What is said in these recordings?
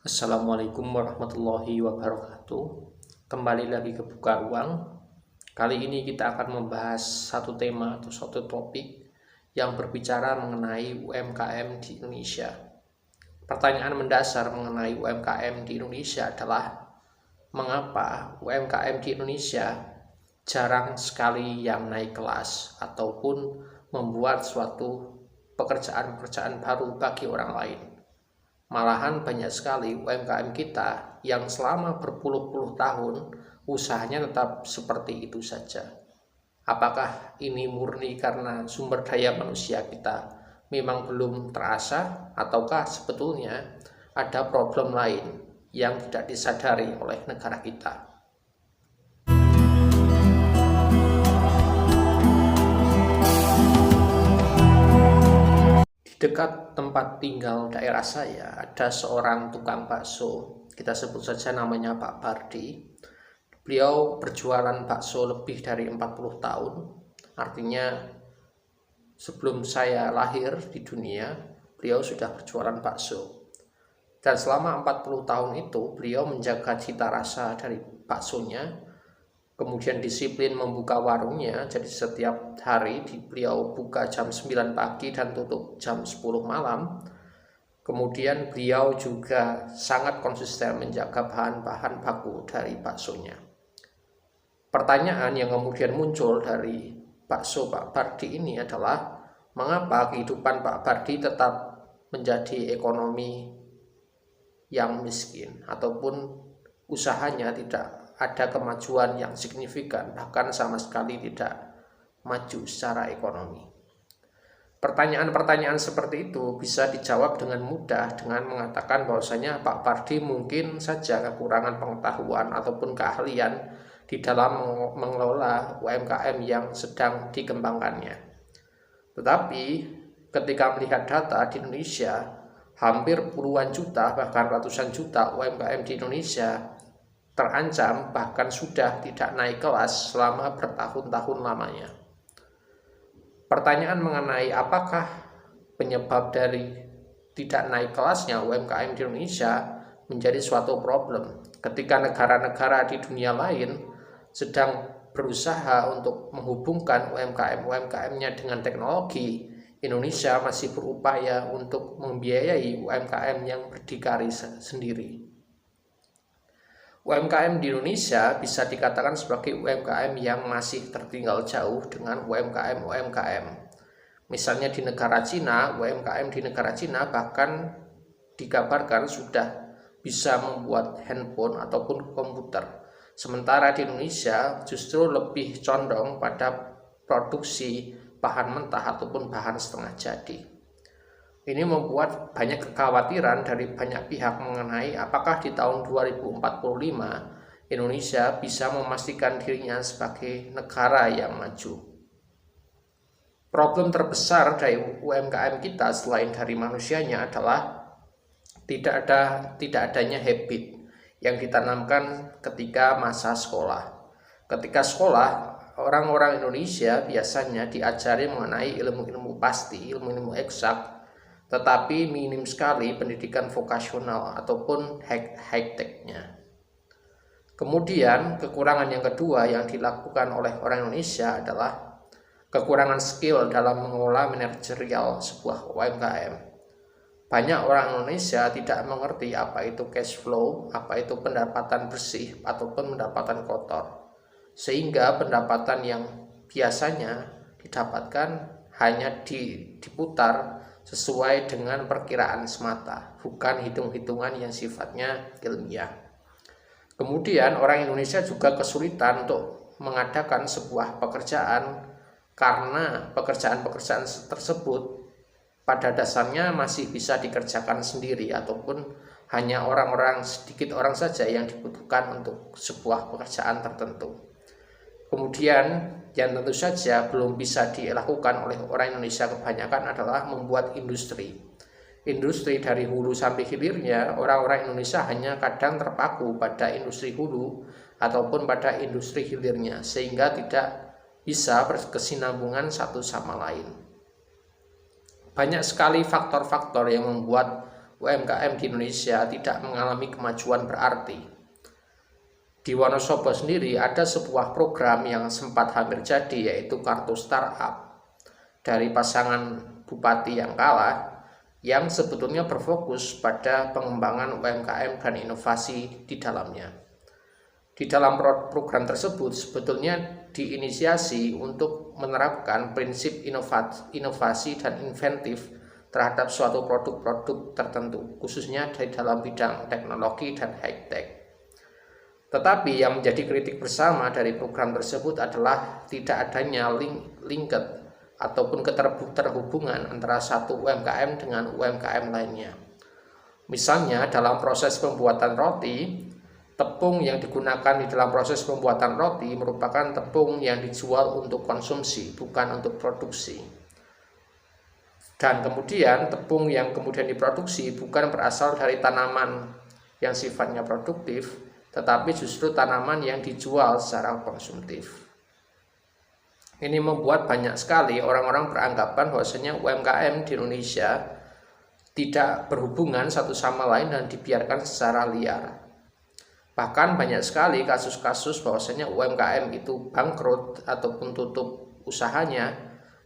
Assalamualaikum warahmatullahi wabarakatuh. Kembali lagi ke Buka Ruang. Kali ini kita akan membahas satu tema atau satu topik yang berbicara mengenai UMKM di Indonesia. Pertanyaan mendasar mengenai UMKM di Indonesia adalah mengapa UMKM di Indonesia jarang sekali yang naik kelas ataupun membuat suatu pekerjaan-pekerjaan baru bagi orang lain. Malahan banyak sekali UMKM kita yang selama berpuluh-puluh tahun usahanya tetap seperti itu saja. Apakah ini murni karena sumber daya manusia kita memang belum terasa, ataukah sebetulnya ada problem lain yang tidak disadari oleh negara kita? Dekat tempat tinggal daerah saya ada seorang tukang bakso, kita sebut saja namanya Pak Bardi. Beliau berjualan bakso lebih dari 40 tahun, artinya sebelum saya lahir di dunia beliau sudah berjualan bakso. Dan selama 40 tahun itu beliau menjaga cita rasa dari baksonya, kemudian disiplin membuka warungnya. Jadi setiap hari beliau buka jam 9 pagi dan tutup jam 10 malam. Kemudian beliau juga sangat konsisten menjaga bahan-bahan baku dari baksonya. Pertanyaan yang kemudian muncul dari bakso Pak Bardi ini adalah, mengapa kehidupan Pak Bardi tetap menjadi ekonomi yang miskin, ataupun usahanya tidak ada kemajuan yang signifikan, bahkan sama sekali tidak maju secara ekonomi. Pertanyaan-pertanyaan seperti itu bisa dijawab dengan mudah dengan mengatakan bahwasanya Pak Bardi mungkin saja kekurangan pengetahuan ataupun keahlian di dalam mengelola UMKM yang sedang dikembangkannya. Tetapi ketika melihat data di Indonesia, hampir puluhan juta bahkan ratusan juta UMKM di Indonesia terancam bahkan sudah tidak naik kelas selama bertahun-tahun lamanya. Pertanyaan mengenai apakah penyebab dari tidak naik kelasnya UMKM di Indonesia menjadi suatu problem ketika negara-negara di dunia lain sedang berusaha untuk menghubungkan UMKM-UMKM-nya dengan teknologi. Indonesia masih berupaya untuk membiayai UMKM yang berdikari sendiri. UMKM di Indonesia bisa dikatakan sebagai UMKM yang masih tertinggal jauh dengan UMKM-UMKM. Misalnya di negara Cina, UMKM di negara Cina bahkan dikabarkan sudah bisa membuat handphone ataupun komputer. Sementara di Indonesia justru lebih condong pada produksi bahan mentah ataupun bahan setengah jadi. Ini membuat banyak kekhawatiran dari banyak pihak mengenai apakah di tahun 2045 Indonesia bisa memastikan dirinya sebagai negara yang maju. Problem terbesar dari UMKM kita selain dari manusianya adalah tidak adanya habit yang ditanamkan ketika masa sekolah. Ketika sekolah, orang-orang Indonesia biasanya diajari mengenai ilmu-ilmu pasti, ilmu-ilmu eksak, tetapi minim sekali pendidikan vokasional ataupun high-tech-nya. Kemudian kekurangan yang kedua yang dilakukan oleh orang Indonesia adalah kekurangan skill dalam mengelola manajerial sebuah UMKM. Banyak orang Indonesia tidak mengerti apa itu cash flow, apa itu pendapatan bersih ataupun pendapatan kotor, sehingga pendapatan yang biasanya didapatkan hanya diputar sesuai dengan perkiraan semata, bukan hitung-hitungan yang sifatnya ilmiah. Kemudian orang Indonesia juga kesulitan untuk mengadakan sebuah pekerjaan karena pekerjaan-pekerjaan tersebut pada dasarnya masih bisa dikerjakan sendiri ataupun hanya sedikit orang saja yang dibutuhkan untuk sebuah pekerjaan tertentu. Kemudian yang tentu saja belum bisa dilakukan oleh orang Indonesia kebanyakan adalah membuat industri. Industri dari hulu sampai hilirnya, orang-orang Indonesia hanya kadang terpaku pada industri hulu ataupun pada industri hilirnya, sehingga tidak bisa berkesinambungan satu sama lain. Banyak sekali faktor-faktor yang membuat UMKM di Indonesia tidak mengalami kemajuan berarti. Di Wonosobo sendiri ada sebuah program yang sempat hampir jadi, yaitu Kartu Startup dari pasangan bupati yang kalah, yang sebetulnya berfokus pada pengembangan UMKM dan inovasi di dalamnya. Di dalam program tersebut sebetulnya diinisiasi untuk menerapkan prinsip inovasi dan inventif terhadap suatu produk-produk tertentu, khususnya di dalam bidang teknologi dan high-tech. Tetapi yang menjadi kritik bersama dari program tersebut adalah tidak adanya linked ataupun keterhubungan antara satu UMKM dengan UMKM lainnya. Misalnya dalam proses pembuatan roti, tepung yang digunakan di dalam proses pembuatan roti merupakan tepung yang dijual untuk konsumsi, bukan untuk produksi. Dan kemudian tepung yang kemudian diproduksi bukan berasal dari tanaman yang sifatnya produktif, tetapi justru tanaman yang dijual secara konsumtif. Ini membuat banyak sekali orang-orang beranggapan bahwasanya UMKM di Indonesia tidak berhubungan satu sama lain dan dibiarkan secara liar. Bahkan banyak sekali kasus-kasus bahwasanya UMKM itu bangkrut ataupun tutup usahanya,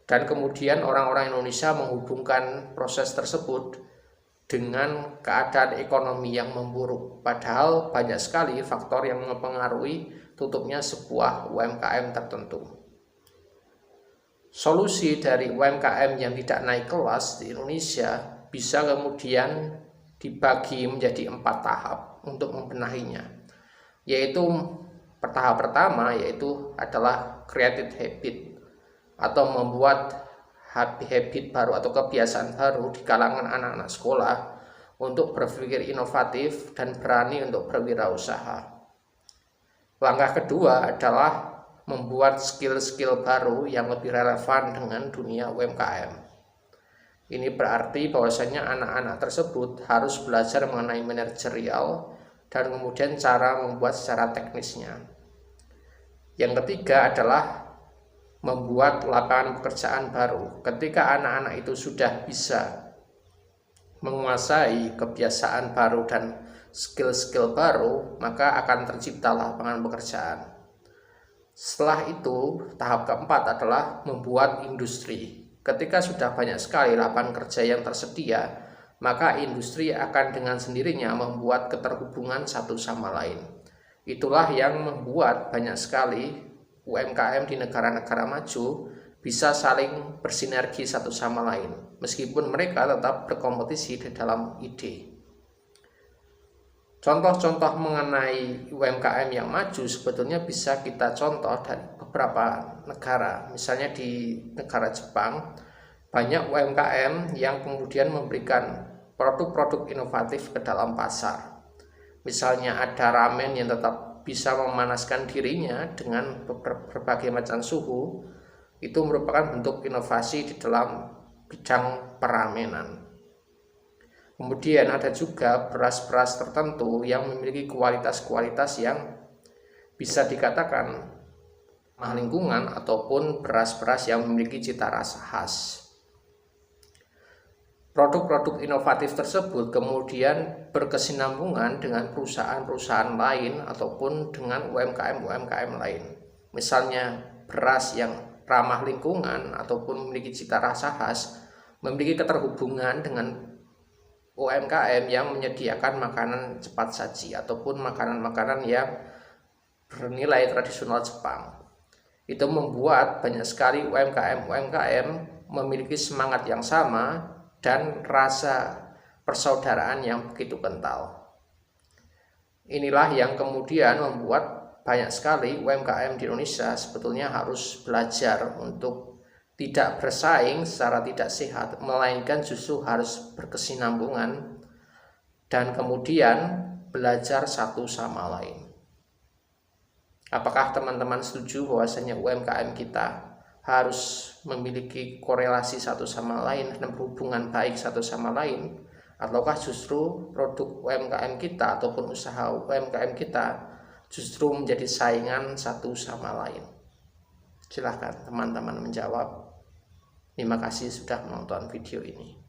dan kemudian orang-orang Indonesia menghubungkan proses tersebut dengan keadaan ekonomi yang memburuk. Padahal banyak sekali faktor yang mempengaruhi tutupnya sebuah UMKM tertentu. Solusi dari UMKM yang tidak naik kelas di Indonesia bisa kemudian dibagi menjadi 4 tahap untuk membenahinya. Yaitu tahap pertama yaitu adalah created habit, atau membuat habit baru atau kebiasaan baru di kalangan anak-anak sekolah untuk berpikir inovatif dan berani untuk berwirausaha. Langkah kedua adalah membuat skill-skill baru yang lebih relevan dengan dunia UMKM. Ini berarti bahwasanya anak-anak tersebut harus belajar mengenai manajerial dan kemudian cara membuat secara teknisnya. Yang ketiga adalah membuat lapangan pekerjaan baru. Ketika anak-anak itu sudah bisa menguasai kebiasaan baru dan skill-skill baru, maka akan tercipta lapangan pekerjaan. Setelah itu, tahap keempat adalah membuat industri. Ketika sudah banyak sekali lapangan kerja yang tersedia, maka industri akan dengan sendirinya membuat keterhubungan satu sama lain. Itulah yang membuat banyak sekali UMKM di negara-negara maju bisa saling bersinergi satu sama lain, meskipun mereka tetap berkompetisi di dalam ide. Contoh-contoh mengenai UMKM yang maju sebetulnya bisa kita contoh dari beberapa negara. Misalnya di negara Jepang, banyak UMKM yang kemudian memberikan produk-produk inovatif ke dalam pasar. Misalnya ada ramen yang tetap bisa memanaskan dirinya dengan berbagai macam suhu. Itu merupakan bentuk inovasi di dalam bidang peramenan. Kemudian ada juga beras-beras tertentu yang memiliki kualitas-kualitas yang bisa dikatakan ramah lingkungan ataupun beras-beras yang memiliki cita rasa khas. Produk-produk inovatif tersebut kemudian berkesinambungan dengan perusahaan-perusahaan lain ataupun dengan UMKM-UMKM lain. Misalnya beras yang ramah lingkungan ataupun memiliki cita rasa khas memiliki keterhubungan dengan UMKM yang menyediakan makanan cepat saji ataupun makanan-makanan yang bernilai tradisional Jepang. Itu membuat banyak sekali UMKM-UMKM memiliki semangat yang sama dan rasa persaudaraan yang begitu kental. Inilah yang kemudian membuat banyak sekali UMKM di Indonesia sebetulnya harus belajar untuk tidak bersaing secara tidak sehat, melainkan justru harus berkesinambungan dan kemudian belajar satu sama lain. Apakah teman-teman setuju bahwasanya UMKM kita harus memiliki korelasi satu sama lain dan berhubungan baik satu sama lain, ataukah justru produk UMKM kita ataupun usaha UMKM kita justru menjadi saingan satu sama lain? Silahkan teman-teman menjawab. Terima kasih sudah menonton video ini.